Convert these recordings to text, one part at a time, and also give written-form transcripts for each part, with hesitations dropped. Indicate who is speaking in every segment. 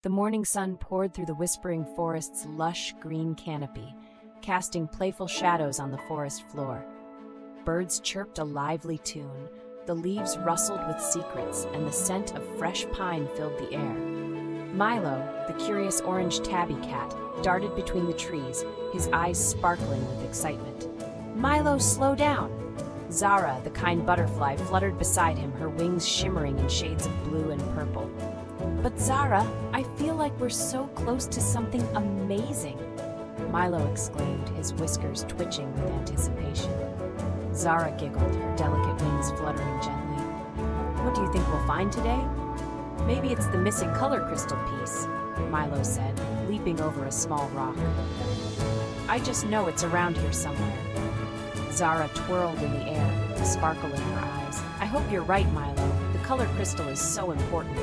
Speaker 1: The morning sun poured through the whispering forest's lush green canopy, casting playful shadows on the forest floor. Birds chirped a lively tune, the leaves rustled with secrets, and the scent of fresh pine filled the air. Milo, the curious orange tabby cat, darted between the trees, his eyes sparkling with excitement. "Milo, slow down!" Zara, the kind butterfly, fluttered beside him, her wings shimmering in shades of blue and purple. "But Zara, I feel like we're so close to something amazing!" Milo exclaimed, his whiskers twitching with anticipation. Zara giggled, her delicate wings fluttering gently. "What do you think we'll find today?" "Maybe it's the missing color crystal piece," Milo said, leaping over a small rock. "I just know it's around here somewhere." Zara twirled in the air, a sparkle in her eyes. "I hope you're right, Milo. The color crystal is so important."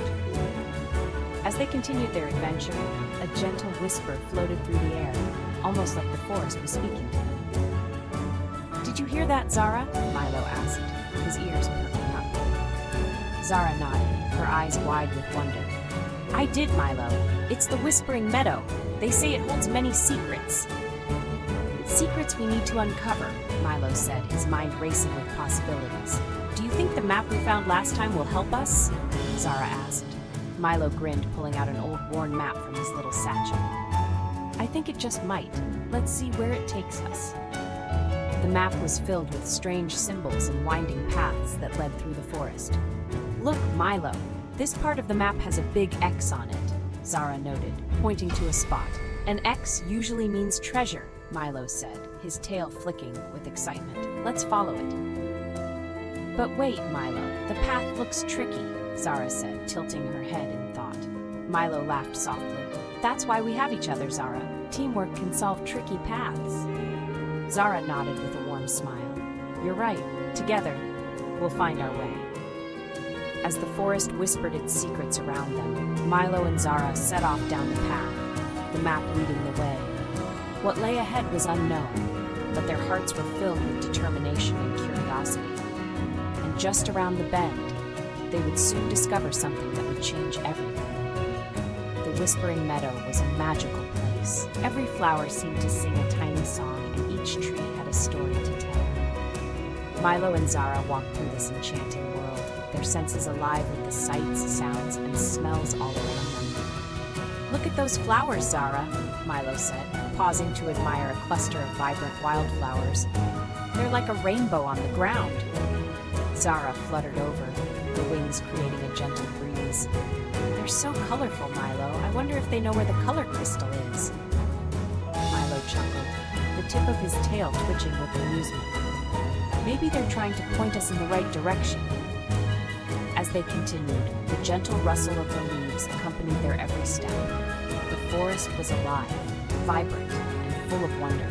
Speaker 1: As they continued their adventure, a gentle whisper floated through the air, almost like the forest was speaking to them. "Did you hear that, Zara?" Milo asked, his ears perking up. Zara nodded, her eyes wide with wonder. "I did, Milo. It's the Whispering Meadow. They say it holds many secrets." "Secrets we need to uncover," Milo said, his mind racing with possibilities. "Do you think the map we found last time will help us?" Zara asked. Milo grinned, pulling out an old worn map from his little satchel. "I think it just might. Let's see where it takes us." The map was filled with strange symbols and winding paths that led through the forest. "Look, Milo, this part of the map has a big X on it," Zara noted, pointing to a spot. "An X usually means treasure," Milo said, his tail flicking with excitement. "Let's follow it." "But wait, Milo, the path looks tricky," Zara said, tilting her head in thought. Milo laughed softly. "That's why we have each other, Zara. Teamwork can solve tricky paths." Zara nodded with a warm smile. "You're right. Together, we'll find our way." As the forest whispered its secrets around them, Milo and Zara set off down the path, the map leading the way. What lay ahead was unknown, but their hearts were filled with determination and curiosity. And just around the bend, they would soon discover something that would change everything. The Whispering Meadow was a magical place. Every flower seemed to sing a tiny song, and each tree had a story to tell. Milo and Zara walked through this enchanting world, their senses alive with the sights, sounds, and smells all around them. "Look at those flowers, Zara," Milo said, pausing to admire a cluster of vibrant wildflowers. "They're like a rainbow on the ground." Zara fluttered over, her wings creating a gentle breeze. "They're so colorful, Milo. I wonder if they know where the color crystal is." Milo chuckled, the tip of his tail twitching with amusement. "Maybe they're trying to point us in the right direction." As they continued, the gentle rustle of the leaves accompanied their every step. The forest was alive, vibrant, and full of wonder.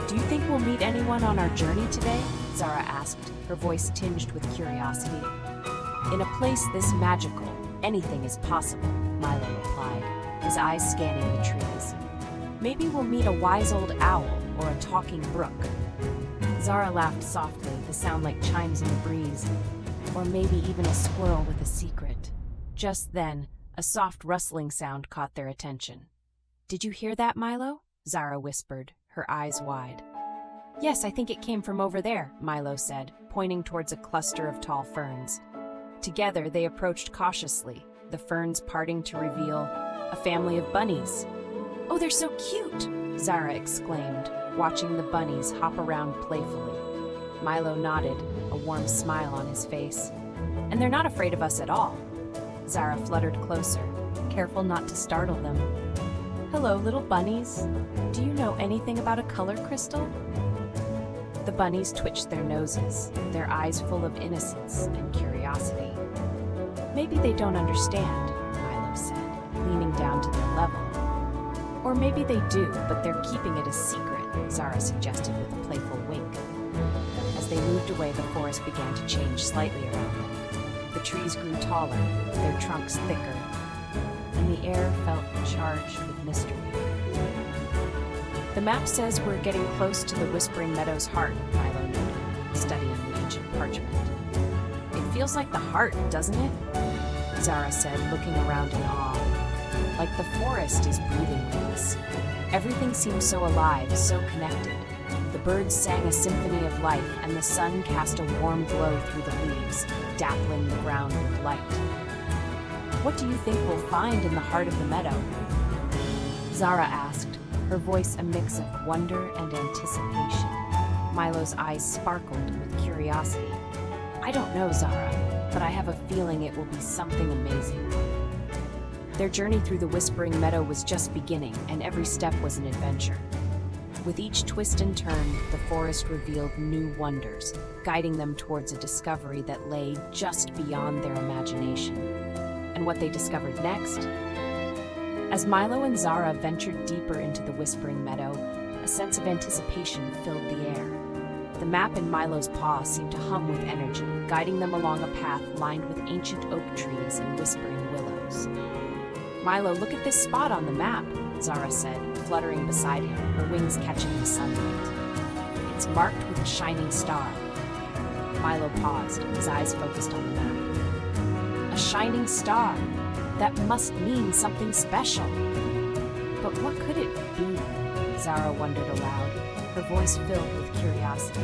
Speaker 1: "Do you think we'll meet anyone on our journey today?" Zara asked, her voice tinged with curiosity. "In a place this magical, anything is possible," Milo replied, his eyes scanning the trees. "Maybe we'll meet a wise old owl or a talking brook." Zara laughed softly, the sound like chimes in the breeze. "Or maybe even a squirrel with a secret." Just then, a soft rustling sound caught their attention. "Did you hear that, Milo?" Zara whispered, her eyes wide. "Yes, I think it came from over there," Milo said, pointing towards a cluster of tall ferns. Together, they approached cautiously, the ferns parting to reveal a family of bunnies. "Oh, they're so cute!" Zara exclaimed, watching the bunnies hop around playfully. Milo nodded, a warm smile on his face. "And they're not afraid of us at all." Zara fluttered closer, careful not to startle them. "Hello, little bunnies. Do you know anything about a color crystal?" The bunnies twitched their noses, their eyes full of innocence and curiosity. "Maybe they don't understand," Milo said, leaning down to their level. "Or maybe they do, but they're keeping it a secret," Zara suggested with a playful wink. As they moved away, the forest began to change slightly around them. The trees grew taller, their trunks thicker, and the air felt charged with mystery. "The map says we're getting close to the Whispering Meadow's heart," Milo noted, studying the ancient parchment. "It feels like the heart, doesn't it?" Zara said, looking around in awe. like the forest is breathing with us. Everything seemed so alive, so connected. The birds sang a symphony of life, and the sun cast a warm glow through the leaves, dappling the ground with light. What do you think we'll find in the heart of the meadow? Zara asked, her voice a mix of wonder and anticipation. Milo's eyes sparkled with curiosity. I don't know, Zara, but I have a feeling it will be something amazing. Their journey through the Whispering Meadow was just beginning, and every step was an adventure. With each twist and turn, the forest revealed new wonders, guiding them towards a discovery that lay just beyond their imagination. And what they discovered next? As Milo and Zara ventured deeper into the Whispering Meadow, a sense of anticipation filled the air. The map in Milo's paw seemed to hum with energy, guiding them along a path lined with ancient oak trees and whispering willows. Milo, look at this spot on the map, Zara said, fluttering beside him, her wings catching the sunlight. It's marked with a shining star. Milo paused, his eyes focused on the map. A shining star! That must mean something special. But what could it be? Zara wondered aloud, her voice filled with curiosity.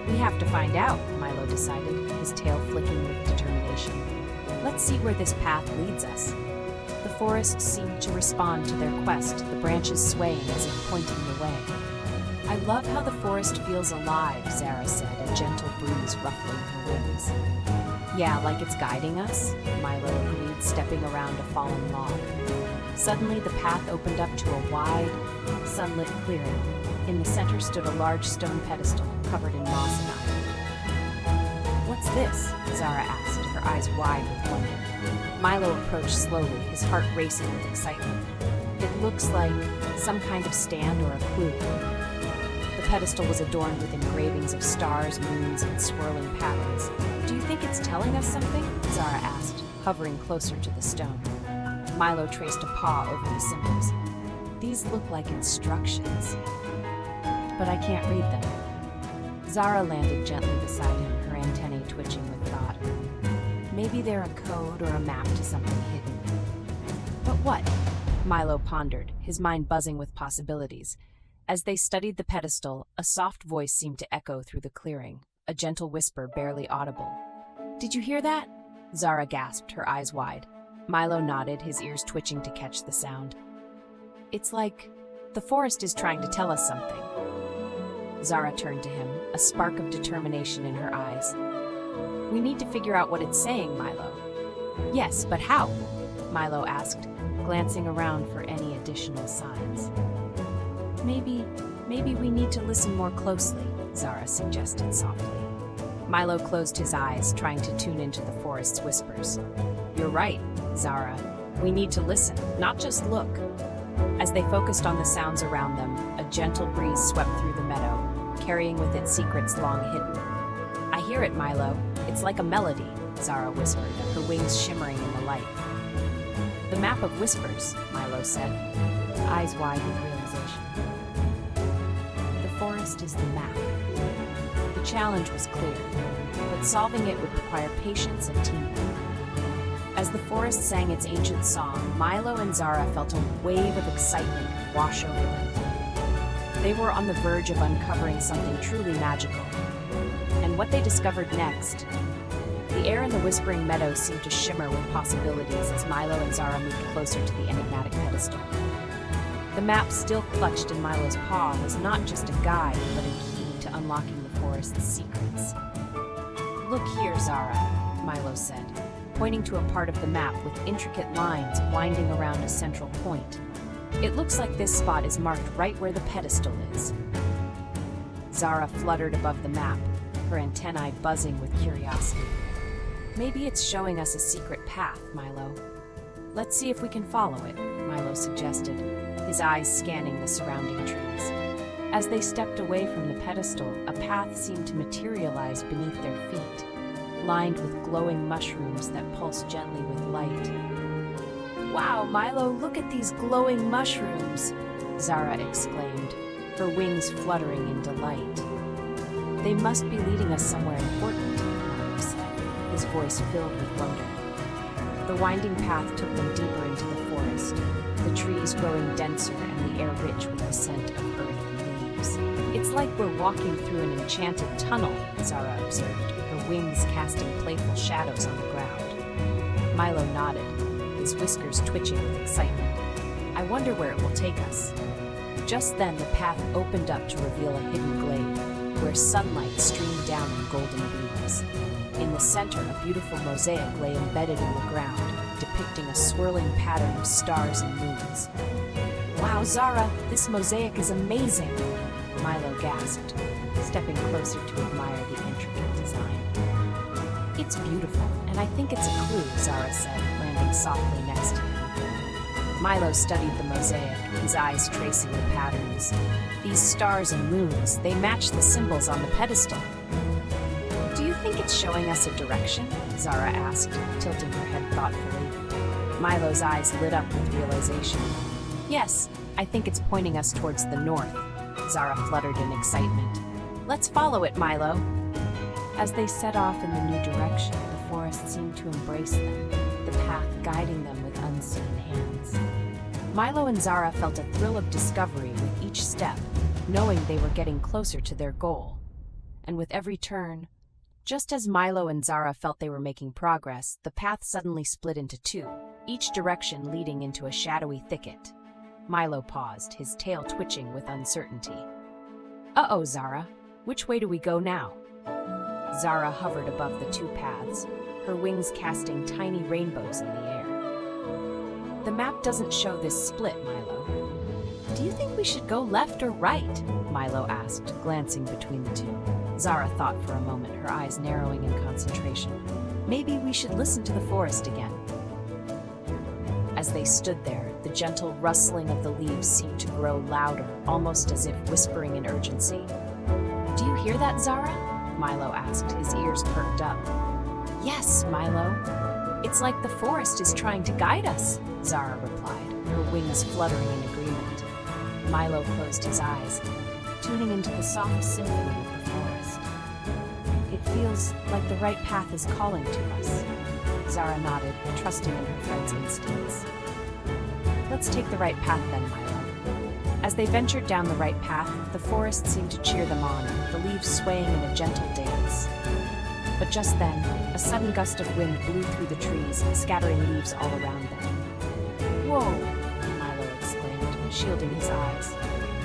Speaker 1: We have to find out, Milo decided, his tail flicking with determination. Let's see where this path leads us. The forest seemed to respond to their quest, the branches swaying as if pointing the way. I love how the forest feels alive, Zara said, a gentle breeze ruffling her wings. Yeah, like it's guiding us, Milo agreed, stepping around a fallen log. Suddenly, the path opened up to a wide, sunlit clearing. In the center stood a large stone pedestal, covered in moss and ivy. What's this? Zara asked, her eyes wide with wonder. Milo approached slowly, his heart racing with excitement. It looks like some kind of stand or a clue. The pedestal was adorned with engravings of stars, moons, and swirling patterns. Do you think it's telling us something? Zara asked, hovering closer to the stone. Milo traced a paw over the symbols. These look like instructions, but I can't read them. Zara landed gently beside him, her antennae twitching with thought. Maybe they're a code or a map to something hidden. But what? Milo pondered, his mind buzzing with possibilities. As they studied the pedestal, a soft voice seemed to echo through the clearing, a gentle whisper barely audible. Did you hear that? Zara gasped, her eyes wide. Milo nodded, his ears twitching to catch the sound. It's like the forest is trying to tell us something. Zara turned to him, a spark of determination in her eyes. We need to figure out what it's saying, Milo. Yes, but how? Milo asked, glancing around for any additional signs. Maybe we need to listen more closely, Zara suggested softly. Milo closed his eyes, trying to tune into the forest's whispers. You're right, Zara. We need to listen, not just look. As they focused on the sounds around them, a gentle breeze swept through the meadow, carrying with it secrets long hidden. I hear it, Milo. It's like a melody, Zara whispered, her wings shimmering in the light. The map of whispers, Milo said, eyes wide with realization. The forest is the map. The challenge was clear, but solving it would require patience and teamwork. As the forest sang its ancient song, Milo and Zara felt a wave of excitement wash over them. They were on the verge of uncovering something truly magical. And what they discovered next? The air in the Whispering Meadow seemed to shimmer with possibilities as Milo and Zara moved closer to the enigmatic pedestal. The map still clutched in Milo's paw was not just a guide, but a key to unlocking the forest's secrets. Look here, Zara, Milo said, pointing to a part of the map with intricate lines winding around a central point. It looks like this spot is marked right where the pedestal is. Zara fluttered above the map, her antennae buzzing with curiosity. Maybe it's showing us a secret path, Milo. Let's see if we can follow it, Milo suggested, his eyes scanning the surrounding trees. As they stepped away from the pedestal, a path seemed to materialize beneath their feet, lined with glowing mushrooms that pulse gently with light. Wow, Milo, look at these glowing mushrooms, Zara exclaimed, her wings fluttering in delight. They must be leading us somewhere important, Milo said, his voice filled with wonder. The winding path took them deeper into the forest, the trees growing denser and the air rich with the scent of earth and leaves. "It's like we're walking through an enchanted tunnel," Zara observed, her wings casting playful shadows on the ground. Milo nodded, his whiskers twitching with excitement. "I wonder where it will take us." Just then the path opened up to reveal a hidden glade, where sunlight streamed down in golden beams. In the center, a beautiful mosaic lay embedded in the ground, depicting a swirling pattern of stars and moons. "Wow, Zara, this mosaic is amazing!" Milo gasped, stepping closer to admire the intricate design. "It's beautiful, and I think it's a clue," Zara said, landing softly next to him. Milo studied the mosaic, his eyes tracing the patterns. "These stars and moons, they match the symbols on the pedestal." "Do you think it's showing us a direction?" Zara asked, tilting her head thoughtfully. Milo's eyes lit up with realization. "Yes, I think it's pointing us towards the north." Zara fluttered in excitement. "Let's follow it, Milo." As they set off in the new direction, the forest seemed to embrace them, the path guiding them with unseen hands. Milo and Zara felt a thrill of discovery with each step, knowing they were getting closer to their goal. And with every turn, just as Milo and Zara felt they were making progress, the path suddenly split into two, each direction leading into a shadowy thicket. Milo paused, his tail twitching with uncertainty. "Uh-oh, Zara, which way do we go now?" Zara hovered above the two paths, her wings casting tiny rainbows in the air. "The map doesn't show this split, Milo." "Do you think we should go left or right?" Milo asked, glancing between the two. Zara thought for a moment, her eyes narrowing in concentration. "Maybe we should listen to the forest again." As they stood there, the gentle rustling of the leaves seemed to grow louder, almost as if whispering in urgency. "Do you hear that, Zara?" Milo asked, his ears perked up. "Yes, Milo. It's like the forest is trying to guide us," Zara replied, her wings fluttering in agreement. Milo closed his eyes, tuning into the soft symphony of the forest. "It feels like the right path is calling to us." Zara nodded, trusting in her friend's instincts. "Let's take the right path then, Milo." As they ventured down the right path, the forest seemed to cheer them on, the leaves swaying in a gentle dance. But just then, a sudden gust of wind blew through the trees, scattering leaves all around them. "Whoa!" Milo exclaimed, shielding his eyes.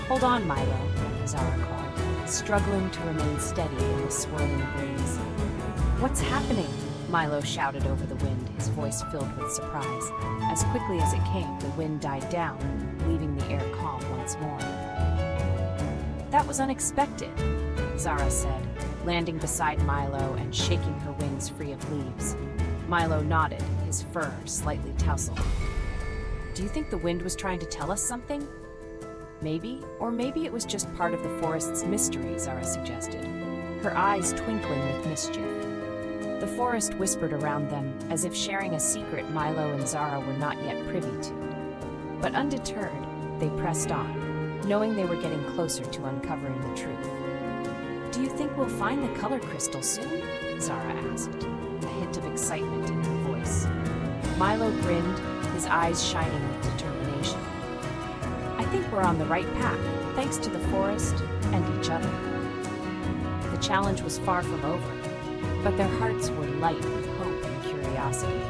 Speaker 1: "Hold on, Milo," Zara called, struggling to remain steady in the swirling breeze. "What's happening?" Milo shouted over the wind, his voice filled with surprise. As quickly as it came, the wind died down, leaving the air calm once more. "That was unexpected," Zara said, landing beside Milo and shaking her wings free of leaves. Milo nodded, his fur slightly tousled. "Do you think the wind was trying to tell us something?" "Maybe, or maybe it was just part of the forest's mystery," Zara suggested, her eyes twinkling with mischief. The forest whispered around them, as if sharing a secret Milo and Zara were not yet privy to. But undeterred, they pressed on, knowing they were getting closer to uncovering the truth. "Do you think we'll find the color crystal soon?" Zara asked, a hint of excitement in her voice. Milo grinned, his eyes shining with determination. "I think we're on the right path, thanks to the forest and each other." The challenge was far from over, but their hearts were light with hope and curiosity.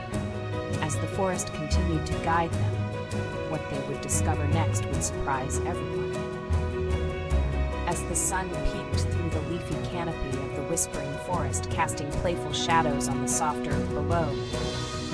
Speaker 1: As the forest continued to guide them, what they would discover next would surprise everyone. As the sun peeked through the leafy canopy of the whispering forest, casting playful shadows on the soft earth below,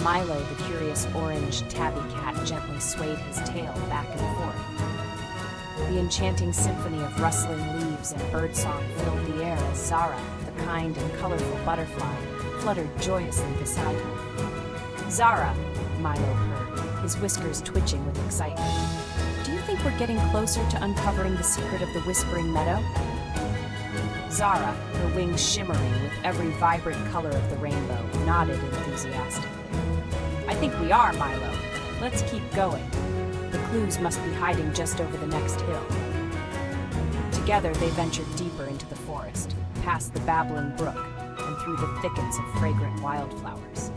Speaker 1: Milo, the curious orange tabby cat, gently swayed his tail back and forth. The enchanting symphony of rustling leaves and birdsong filled the air as Zara, the kind and colorful butterfly, fluttered joyously beside him. "Zara," Milo purred, his whiskers twitching with excitement. "Do you think we're getting closer to uncovering the secret of the Whispering Meadow?" Zara, her wings shimmering with every vibrant color of the rainbow, nodded enthusiastically. "I think we are, Milo. Let's keep going. The clues must be hiding just over the next hill." Together they ventured deeper into the forest, past the babbling brook, and through the thickets of fragrant wildflowers.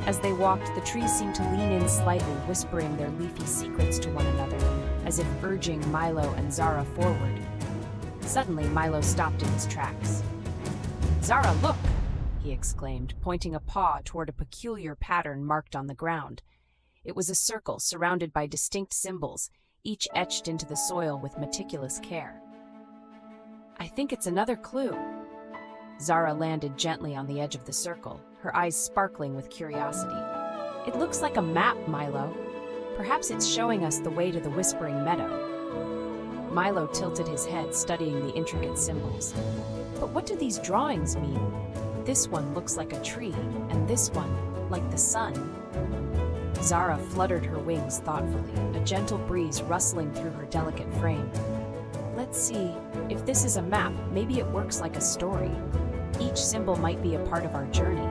Speaker 1: As they walked, the trees seemed to lean in slightly, whispering their leafy secrets to one another, as if urging Milo and Zara forward. Suddenly, Milo stopped in his tracks. "Zara, look!" he exclaimed, pointing a paw toward a peculiar pattern marked on the ground. It was a circle surrounded by distinct symbols, each etched into the soil with meticulous care. "I think it's another clue." Zara landed gently on the edge of the circle, her eyes sparkling with curiosity. "It looks like a map, Milo. Perhaps it's showing us the way to the Whispering Meadow." Milo tilted his head, studying the intricate symbols. "But what do these drawings mean? This one looks like a tree, and this one, like the sun." Zara fluttered her wings thoughtfully, a gentle breeze rustling through her delicate frame. "Let's see. If this is a map, maybe it works like a story. Each symbol might be a part of our journey."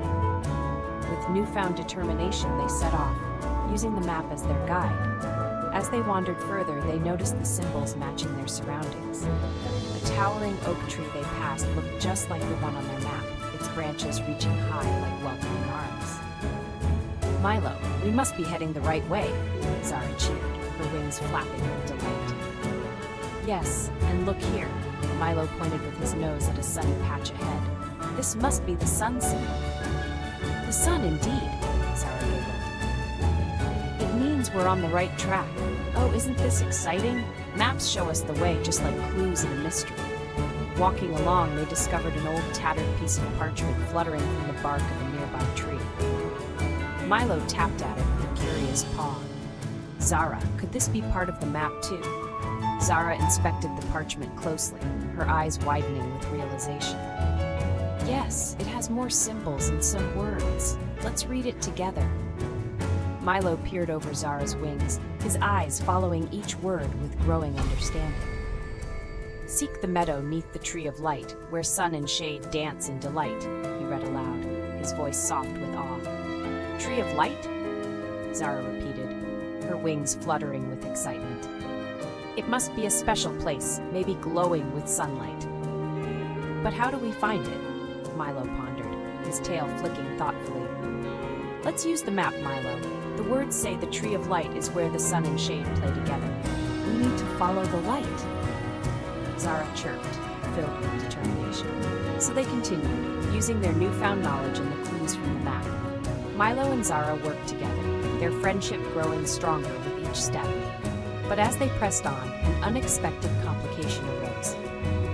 Speaker 1: With newfound determination, they set off, using the map as their guide. As they wandered further, they noticed the symbols matching their surroundings. A towering oak tree they passed looked just like the one on their map, its branches reaching high like welcoming arms. "Milo, we must be heading the right way," Zara cheered, her wings flapping with delight. "Yes, and look here." Milo pointed with his nose at a sunny patch ahead. "This must be the sun symbol." "The sun, indeed," Zara giggled. "It means we're on the right track. Oh, isn't this exciting? Maps show us the way, just like clues in a mystery." Walking along, they discovered an old tattered piece of parchment fluttering from the bark of a nearby tree. Milo tapped at it with a curious paw. "Zara, could this be part of the map too?" Zara inspected the parchment closely, her eyes widening with realization. "Yes, it has more symbols and some words. Let's read it together." Milo peered over Zara's wings, his eyes following each word with growing understanding. "Seek the meadow neath the tree of light, where sun and shade dance in delight," he read aloud, his voice soft with awe. "Tree of light?" Zara repeated, her wings fluttering with excitement. "It must be a special place, maybe glowing with sunlight." "But how do we find it?" Milo pondered, his tail flicking thoughtfully. "Let's use the map, Milo. The words say the tree of light is where the sun and shade play together. We need to follow the light." Zara chirped, filled with determination. So they continued, using their newfound knowledge and the clues from the map. Milo and Zara worked together, their friendship growing stronger with each step. But as they pressed on, an unexpected complication arose.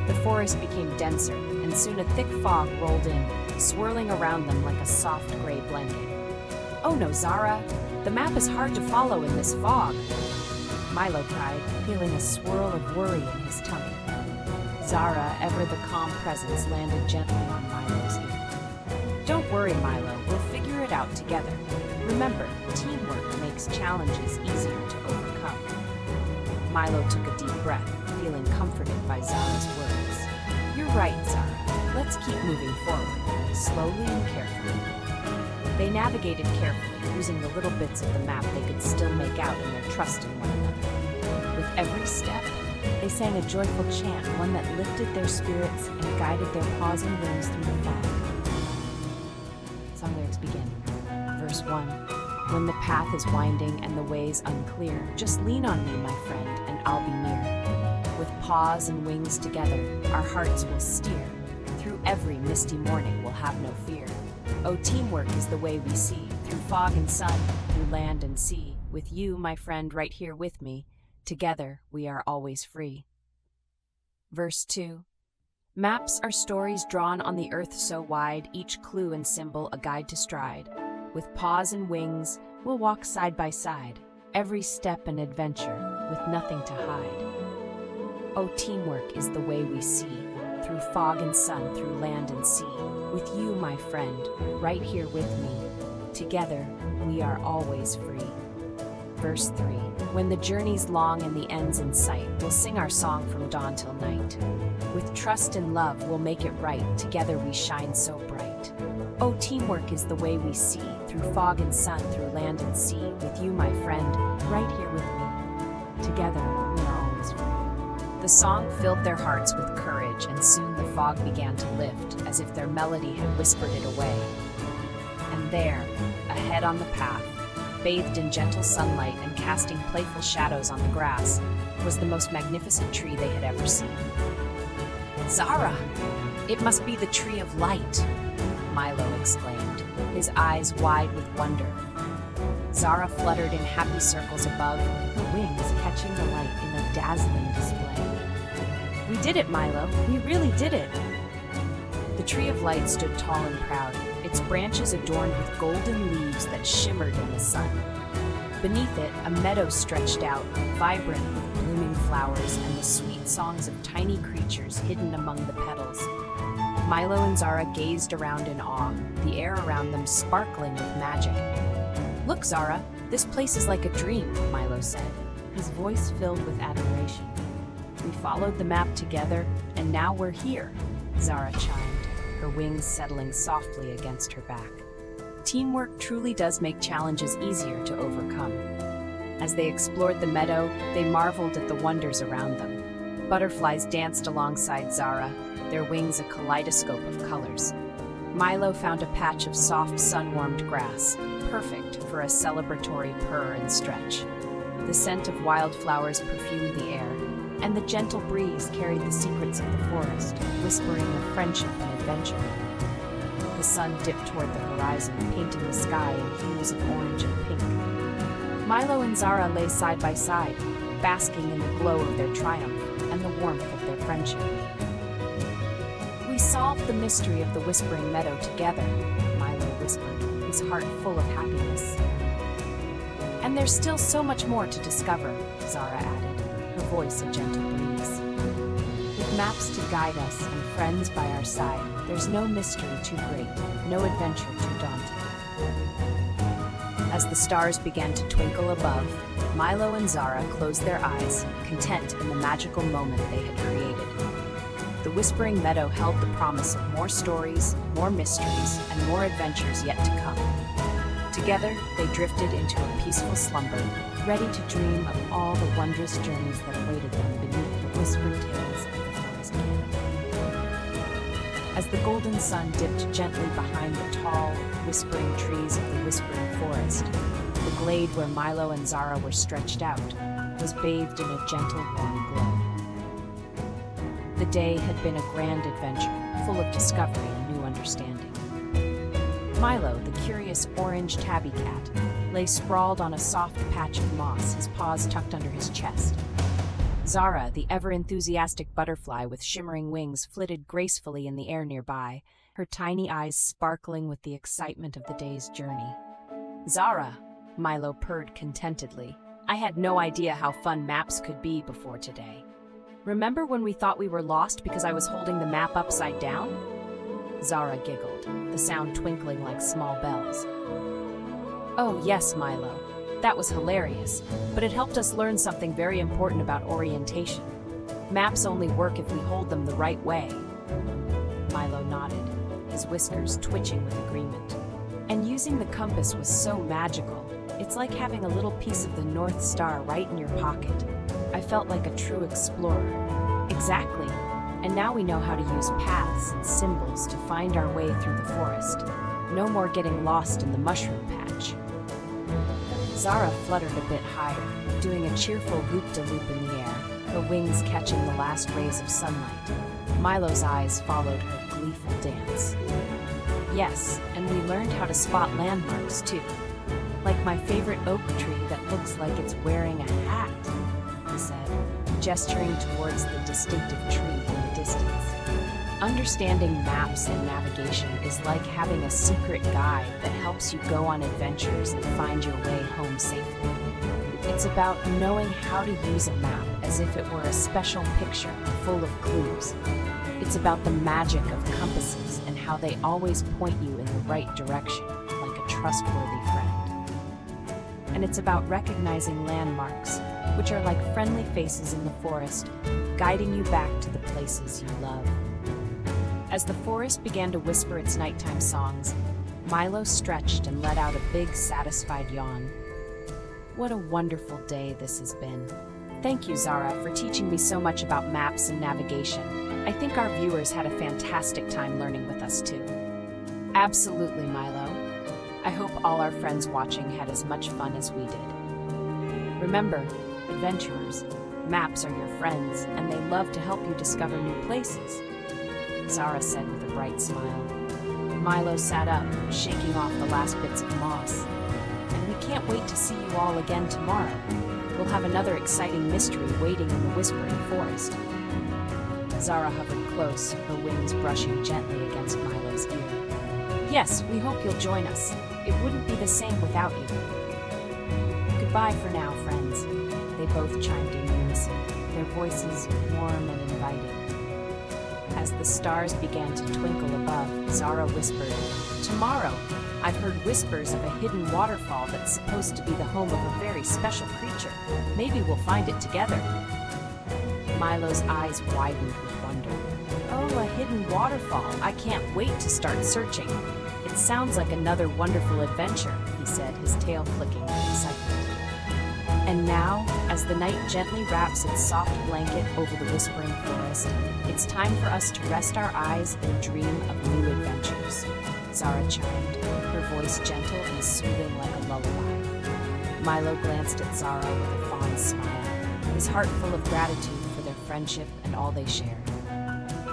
Speaker 1: The forest became denser, and soon a thick fog rolled in, swirling around them like a soft gray blanket. "Oh no, Zara! The map is hard to follow in this fog!" Milo cried, feeling a swirl of worry in his tummy. Zara, ever the calm presence, landed gently on Milo's ear. "Don't worry, Milo. We'll figure it out together. Remember, teamwork makes challenges easier to overcome." Milo took a deep breath, feeling comforted by Zara's words. "You're right, Zara. Let's keep moving forward, slowly and carefully." They navigated carefully, using the little bits of the map they could still make out in their trust in one another. With every step, they sang a joyful chant, one that lifted their spirits and guided their pausing wings through the fog. Song lyrics begin. Verse 1. "When the path is winding and the ways unclear, just lean on me, my friend, and I'll be near. With paws and wings together, our hearts will steer. Through every misty morning we'll have no fear. Oh, teamwork is the way we see, through fog and sun, through land and sea. With you, my friend, right here with me. Together, we are always free." Verse 2. "Maps are stories drawn on the earth so wide, each clue and symbol a guide to stride. With paws and wings, we'll walk side by side, every step an adventure, with nothing to hide. Oh, teamwork is the way we see, through fog and sun, through land and sea. With you, my friend, right here with me. Together, we are always free." Verse 3. "When the journey's long and the end's in sight, we'll sing our song from dawn till night. With trust and love, we'll make it right. Together we shine so bright. Oh, teamwork is the way we see, through fog and sun, through land and sea. With you, my friend, right here with me. Together, we are always free." The song filled their hearts with courage, and soon the fog began to lift, as if their melody had whispered it away. And there, ahead on the path, bathed in gentle sunlight and casting playful shadows on the grass, was the most magnificent tree they had ever seen. "Zara! It must be the Tree of Light!" Milo exclaimed, his eyes wide with wonder. Zara fluttered in happy circles above, her wings catching the light in a dazzling display. "We did it, Milo! We really did it!" The Tree of Light stood tall and proud, its branches adorned with golden leaves that shimmered in the sun. Beneath it, a meadow stretched out, vibrant with blooming flowers and the sweet songs of tiny creatures hidden among the petals. Milo and Zara gazed around in awe, the air around them sparkling with magic. "Look, Zara, this place is like a dream," Milo said, his voice filled with admiration. "We followed the map together, and now we're here," Zara chimed, her wings settling softly against her back. Teamwork truly does make challenges easier to overcome. As they explored the meadow, they marveled at the wonders around them. Butterflies danced alongside Zara, their wings a kaleidoscope of colors. Milo found a patch of soft, sun-warmed grass, perfect for a celebratory purr and stretch. The scent of wildflowers perfumed the air, and the gentle breeze carried the secrets of the forest, whispering of friendship and adventure. The sun dipped toward the horizon, painting the sky in hues of orange and pink. Milo and Zara lay side by side, basking in the glow of their triumph and the warmth of their friendship. "We solved the mystery of the Whispering Meadow together," Milo whispered, his heart full of happiness. "And there's still so much more to discover," Zara added, her voice a gentle breeze. "With maps to guide us and friends by our side, there's no mystery too great, no adventure too daunting." As the stars began to twinkle above, Milo and Zara closed their eyes, content in the magical moment they had created. The Whispering Meadow held the promise of more stories, more mysteries, and more adventures yet to come. Together, they drifted into a peaceful slumber, ready to dream of all the wondrous journeys that awaited them beneath the whispered tales of the forest canopy. As the golden sun dipped gently behind the tall, whispering trees of the Whispering Forest, the glade where Milo and Zara were stretched out was bathed in a gentle, warm glow. The day had been a grand adventure, full of discovery and new understanding. Milo, the curious orange tabby cat, lay sprawled on a soft patch of moss, his paws tucked under his chest. Zara, the ever-enthusiastic butterfly with shimmering wings, flitted gracefully in the air nearby, her tiny eyes sparkling with the excitement of the day's journey. "Zara," Milo purred contentedly, "I had no idea how fun maps could be before today. Remember when we thought we were lost because I was holding the map upside down?" Zara giggled, the sound twinkling like small bells. "Oh yes, Milo. That was hilarious, but it helped us learn something very important about orientation. Maps only work if we hold them the right way." Milo nodded, his whiskers twitching with agreement. "And using the compass was so magical. It's like having a little piece of the North Star right in your pocket. I felt like a true explorer." "Exactly. And now we know how to use paths and symbols to find our way through the forest. No more getting lost in the mushroom patch." Zara fluttered a bit higher, doing a cheerful loop-de-loop in the air, her wings catching the last rays of sunlight. Milo's eyes followed her gleeful dance. "Yes, and we learned how to spot landmarks too. Like my favorite oak tree that looks like it's wearing a hat," he said, gesturing towards the distinctive tree in the distance. Understanding maps and navigation is like having a secret guide that helps you go on adventures and find your way home safely. It's about knowing how to use a map as if it were a special picture full of clues. It's about the magic of compasses and how they always point you in the right direction, like a trustworthy friend. And it's about recognizing landmarks, which are like friendly faces in the forest, guiding you back to the places you love. As the forest began to whisper its nighttime songs, Milo stretched and let out a big, satisfied yawn. "What a wonderful day this has been. Thank you, Zara, for teaching me so much about maps and navigation. I think our viewers had a fantastic time learning with us too." "Absolutely, Milo. I hope all our friends watching had as much fun as we did. Remember, adventurers, maps are your friends, and they love to help you discover new places, Zara said with a bright smile. Milo sat up, shaking off the last bits of moss. And we can't wait to see you all again tomorrow. We'll have another exciting mystery waiting in the Whispering Forest. Zara hovered close, her wings brushing gently against Milo's ear. Yes, we hope you'll join us. It wouldn't be the same without you. Goodbye for now, friends. They both chimed in unison, their voices warm and inviting. As the stars began to twinkle above, Zara whispered, "Tomorrow, I've heard whispers of a hidden waterfall that's supposed to be the home of a very special creature. Maybe we'll find it together." Milo's eyes widened with wonder. "Oh, a hidden waterfall. I can't wait to start searching. It sounds like another wonderful adventure," he said, his tail flicking with excitement. And now, as the night gently wraps its soft blanket over the Whispering Forest, it's time for us to rest our eyes and dream of new adventures. Zara chimed, her voice gentle and soothing like a lullaby. Milo glanced at Zara with a fond smile, his heart full of gratitude for their friendship and all they shared.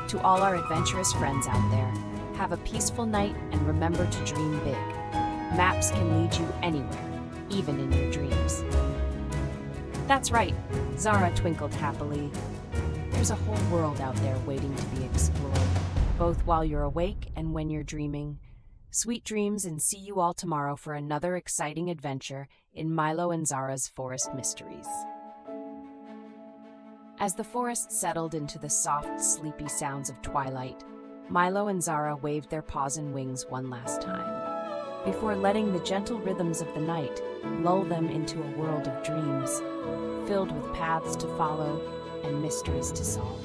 Speaker 1: To all our adventurous friends out there, have a peaceful night and remember to dream big. Maps can lead you anywhere, even in your dreams. That's right, Zara twinkled happily. There's a whole world out there waiting to be explored, both while you're awake and when you're dreaming. Sweet dreams, and see you all tomorrow for another exciting adventure in Milo and Zara's Forest Mysteries. As the forest settled into the soft, sleepy sounds of twilight, Milo and Zara waved their paws and wings one last time, before letting the gentle rhythms of the night lull them into a world of dreams, filled with paths to follow and mysteries to solve.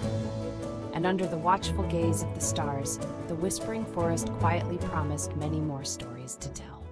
Speaker 1: And under the watchful gaze of the stars, the Whispering Forest quietly promised many more stories to tell.